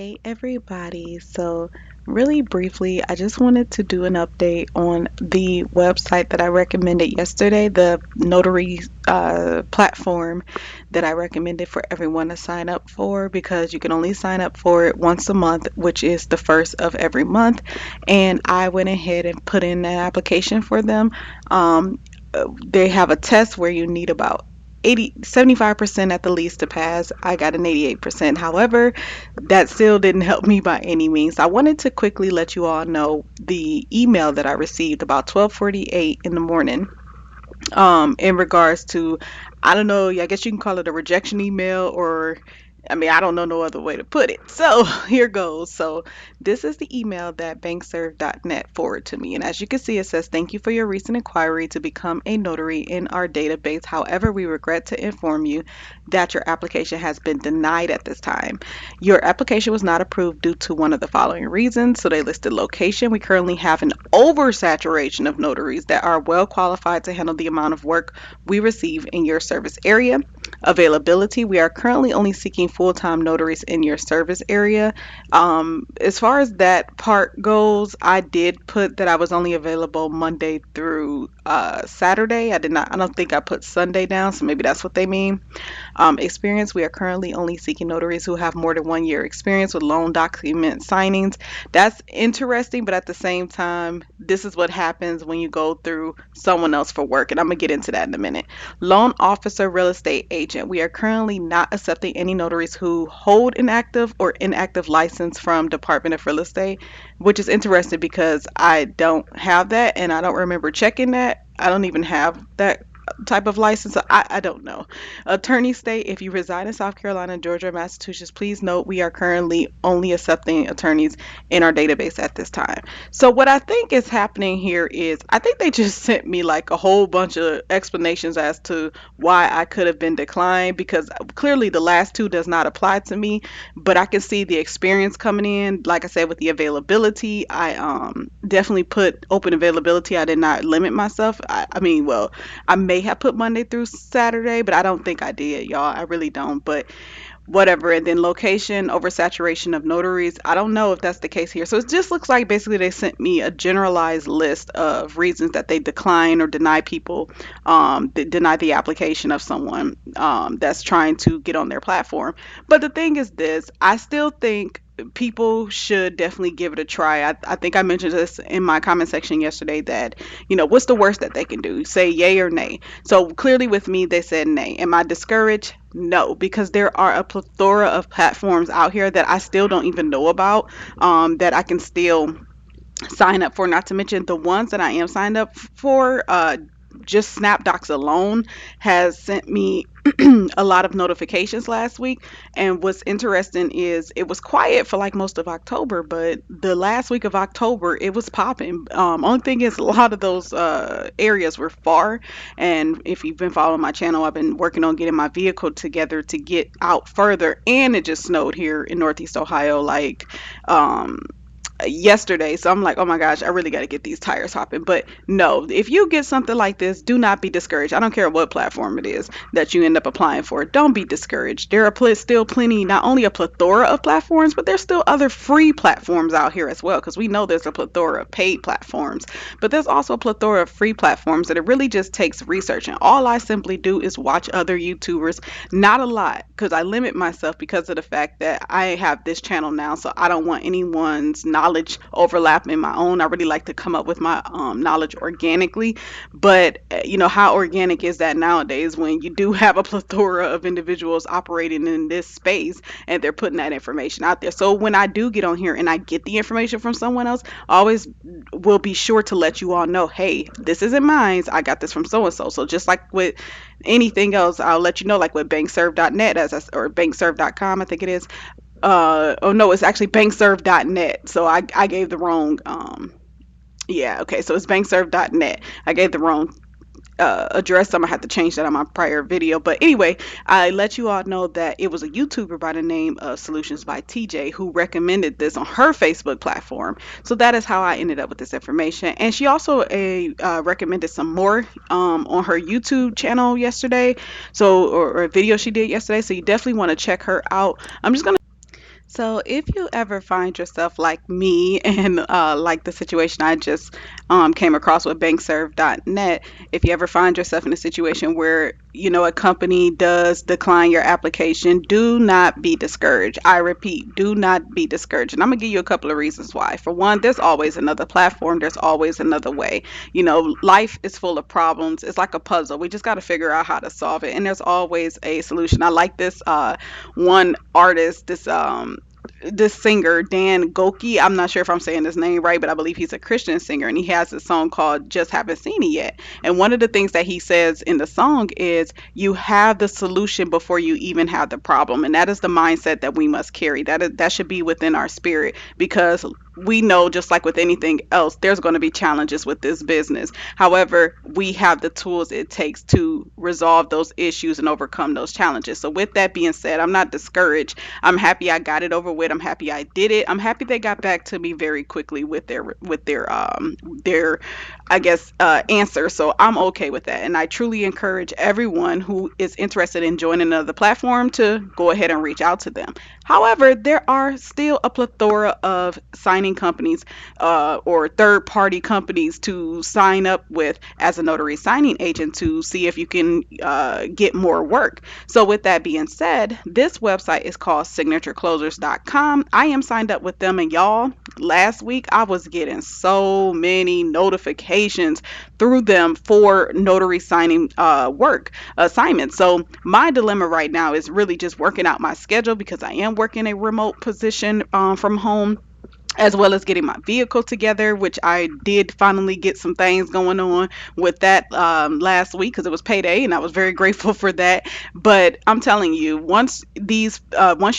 Hey everybody, so really briefly, I just wanted to do an update on the website that I recommended yesterday, the Notary platform that I recommended for everyone to sign up for because you can only sign up for it once a month, which is the first of every month. And I went ahead and put in an application for them. Um, they have a test where you need about 75% at the least to pass. I got an 88%. However, that still didn't help me by any means. I wanted to quickly let you all know the email that I received about 12:48 in the morning in regards to, I don't know, I guess you can call it a rejection email, or I mean, I don't know no other way to put it. So here goes. So this is the email that bankserve.net forwarded to me. And as you can see, it says, "Thank you for your recent inquiry to become a notary in our database. However, we regret to inform you that your application has been denied at this time. Your application was not approved due to one of the following reasons." So they listed location. We currently have an oversaturation of notaries that are well qualified to handle the amount of work we receive in your service area. Availability, we are currently only seeking full-time notaries in your service area. As far as that part goes, I did put that I was only available Monday through Saturday. I don't think I put Sunday down, so maybe that's what they mean. Experience, we are currently only seeking notaries who have more than 1 year experience with loan document signings. That's interesting, but at the same time, this is what happens when you go through someone else for work, and I'm going to get into that in a minute. Loan officer, real estate agent, we are currently not accepting any notaries who hold an active or inactive license from Department of Real Estate, which is interesting because I don't have that and I don't remember checking that. I don't even have that type of license. So I don't know. Attorney state, if you reside in South Carolina, Georgia, or Massachusetts, please note we are currently only accepting attorneys in our database at this time. So what I think is happening here is I think they just sent me like a whole bunch of explanations as to why I could have been declined, because clearly the last two does not apply to me, but I can see the experience coming in. Like I said, with the availability, I definitely put open availability. I did not limit myself. I mean, well, I may have put Monday through Saturday, but I don't think I did, y'all. I really don't. But whatever. And then location, oversaturation of notaries. I don't know if that's the case here. So it just looks like basically they sent me a generalized list of reasons that they decline or deny people, deny the application of someone that's trying to get on their platform. But the thing is this, I still think people should definitely give it a try. I think I mentioned this in my comment section yesterday that, what's the worst that they can do? Say yay or nay. So clearly with me, they said nay. Am I discouraged? No, because there are a plethora of platforms out here that I still don't even know about, that I can still sign up for. Not to mention the ones that I am signed up for, just SnapDocs alone has sent me a lot of notifications last week. And what's interesting is it was quiet for like most of October, but the last week of October it was popping. Only thing is, a lot of those areas were far. And if you've been following my channel, I've been working on getting my vehicle together to get out further. And it just snowed here in Northeast Ohio, like yesterday. So I'm like, oh my gosh, I really got to get these tires hopping. But no, if you get something like this, do not be discouraged. I don't care what platform it is that you end up applying for. Don't be discouraged. There are still plenty, not only a plethora of platforms, but there's still other free platforms out here as well. Because we know there's a plethora of paid platforms, but there's also a plethora of free platforms that it really just takes research. And all I simply do is watch other YouTubers, not a lot, because I limit myself because of the fact that I have this channel now. So I don't want anyone's knowledge overlapping my own. I really like to come up with my knowledge organically. But how organic is that nowadays when you do have a plethora of individuals operating in this space and they're putting that information out there? So when I do get on here and I get the information from someone else, I always will be sure to let you all know, hey, this isn't mine. I got this from so and so. So just like with anything else, I'll let you know, like with bankserve.net or bankserve.com, I think it is. Oh no, it's actually bankserve.net. So I gave the wrong yeah, okay, so it's bankserve.net. I gave the wrong address. I'm gonna have to change that on my prior video. But anyway, I let you all know that it was a YouTuber by the name of Solutions by TJ who recommended this on her Facebook platform. So that is how I ended up with this information. And she also recommended some more on her YouTube channel yesterday. So, or a video she did yesterday. So you definitely want to check her out. So, if you ever find yourself like me and like the situation I just came across with bankserve.net, if you ever find yourself in a situation where a company does decline your application, do not be discouraged. I repeat, do not be discouraged. And I'm gonna give you a couple of reasons why. For one, there's always another platform. There's always another way. Life is full of problems. It's like a puzzle. We just got to figure out how to solve it, and there's always a solution. I like this one artist, this singer Dan Goki. I'm not sure if I'm saying his name right, but I believe he's a Christian singer, and he has a song called "Just Haven't Seen It Yet." And one of the things that he says in the song is, "You have the solution before you even have the problem," and that is the mindset that we must carry. That should be within our spirit, because we know, just like with anything else, there's going to be challenges with this business. However, we have the tools it takes to resolve those issues and overcome those challenges. So, with that being said, I'm not discouraged. I'm happy I got it over with. I'm happy I did it. I'm happy they got back to me very quickly with their I guess answer. So I'm okay with that. And I truly encourage everyone who is interested in joining another platform to go ahead and reach out to them. However, there are still a plethora of signing companies or third party companies to sign up with as a notary signing agent to see if you can get more work. So, with that being said, this website is called signatureclosers.com. I am signed up with them, and y'all, last week I was getting so many notifications through them for notary signing work assignments. So, my dilemma right now is really just working out my schedule because I am working a remote position from home, as well as getting my vehicle together, which I did finally get some things going on with that last week because it was payday, and I was very grateful for that. But I'm telling you, once you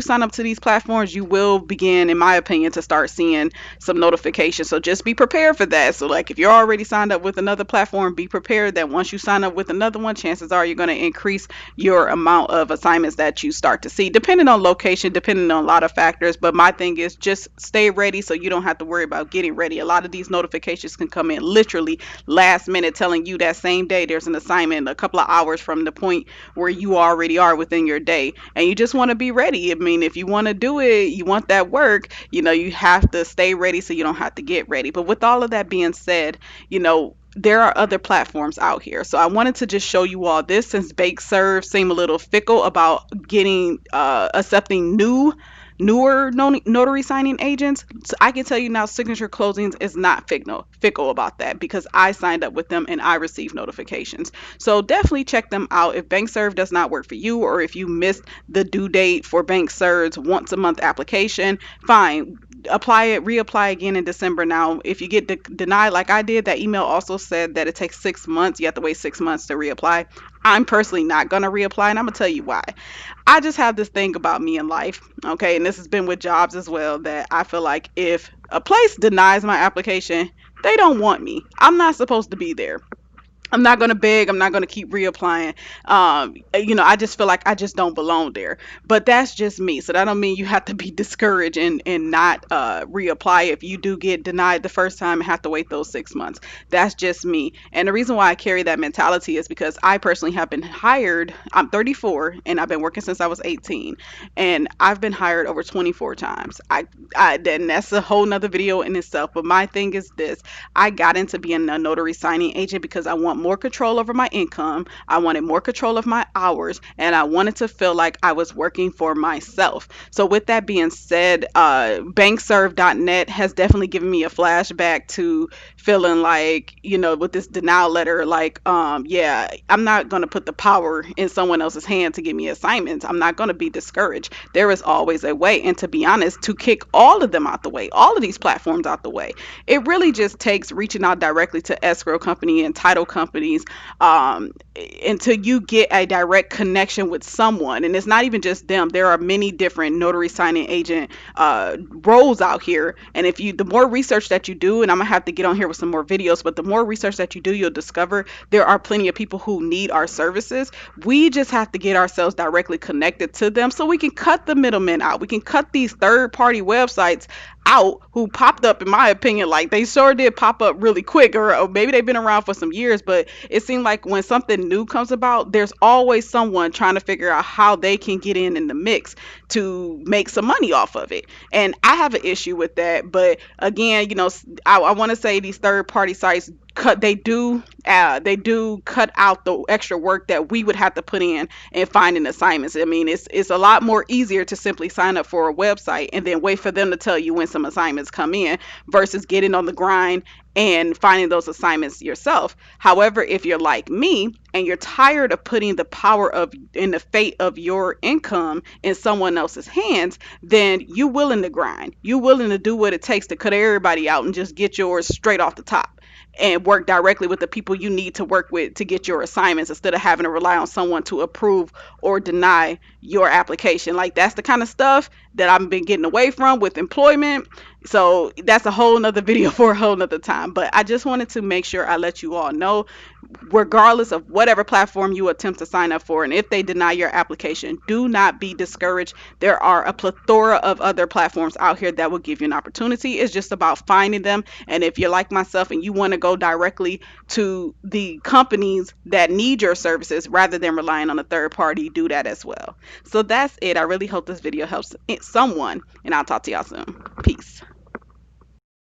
sign up to these platforms, you will begin, in my opinion, to start seeing some notifications. So just be prepared for that. So, like, if you're already signed up with another platform, be prepared that once you sign up with another one, chances are you're going to increase your amount of assignments that you start to see, depending on location, depending on a lot of factors. But my thing is, just stay ready so you don't have to worry about getting ready. A lot of these notifications can come in literally last minute, telling you that same day there's an assignment a couple of hours from the point where you already are within your day. And you just want to be ready. I mean, if you want to do it, you want that work, you have to stay ready so you don't have to get ready. But with all of that being said, there are other platforms out here. So I wanted to just show you all this, since Bake Serve seem a little fickle about getting accepting newer notary signing agents. So I can tell you now, Signature Closings is not fickle about that, because I signed up with them and I received notifications. So definitely check them out. If BankServe does not work for you, or if you missed the due date for BankServe's once a month application, fine, reapply again in December. Now, if you get denied like I did, that email also said that it takes 6 months. You have to wait 6 months to reapply. I'm personally not going to reapply, and I'm going to tell you why. I just have this thing about me in life, okay, and this has been with jobs as well, that I feel like if a place denies my application, they don't want me. I'm not supposed to be there. I'm not going to beg. I'm not going to keep reapplying. I just feel like I just don't belong there. But that's just me. So that don't mean you have to be discouraged and not reapply if you do get denied the first time and have to wait those 6 months. That's just me. And the reason why I carry that mentality is because I personally have been hired. I'm 34 and I've been working since I was 18. And I've been hired over 24 times. And that's a whole nother video in itself. But my thing is this. I got into being a notary signing agent because I want more control over my income. I wanted more control of my hours, and I wanted to feel like I was working for myself. So with that being said, bankserve.net has definitely given me a flashback to feeling like, with this denial letter, like, yeah, I'm not going to put the power in someone else's hand to give me assignments. I'm not going to be discouraged. There is always a way. And to be honest, to kick all of them out the way, all of these platforms out the way, it really just takes reaching out directly to escrow company and title companies, until you get a direct connection with someone. And it's not even just them. There are many different notary signing agent roles out here. And the more research that you do, and I'm gonna have to get on here with some more videos, but the more research that you do, you'll discover there are plenty of people who need our services. We just have to get ourselves directly connected to them so we can cut the middlemen out. We can cut these third party websites out who popped up, in my opinion. Like, they sure did pop up really quick, or maybe they've been around for some years, but it seemed like when something new comes about, there's always someone trying to figure out how they can get in the mix to make some money off of it. And I have an issue with that. But again, I want to say these third party sites they do cut out the extra work that we would have to put in finding assignments. I mean, it's a lot more easier to simply sign up for a website and then wait for them to tell you when some assignments come in versus getting on the grind and finding those assignments yourself. However, if you're like me and you're tired of putting the power of and the fate of your income in someone else's hands, then you willing to grind. You willing to do what it takes to cut everybody out and just get yours straight off the top and work directly with the people you need to work with to get your assignments instead of having to rely on someone to approve or deny your application. Like, that's the kind of stuff that I've been getting away from with employment. So that's a whole nother video for a whole nother time. But I just wanted to make sure I let you all know, regardless of whatever platform you attempt to sign up for, and if they deny your application, do not be discouraged. There are a plethora of other platforms out here that will give you an opportunity. It's just about finding them. And if you're like myself and you want to go directly to the companies that need your services rather than relying on a third party, do that as well. So that's it. I really hope this video helps someone, and I'll talk to y'all soon. Peace.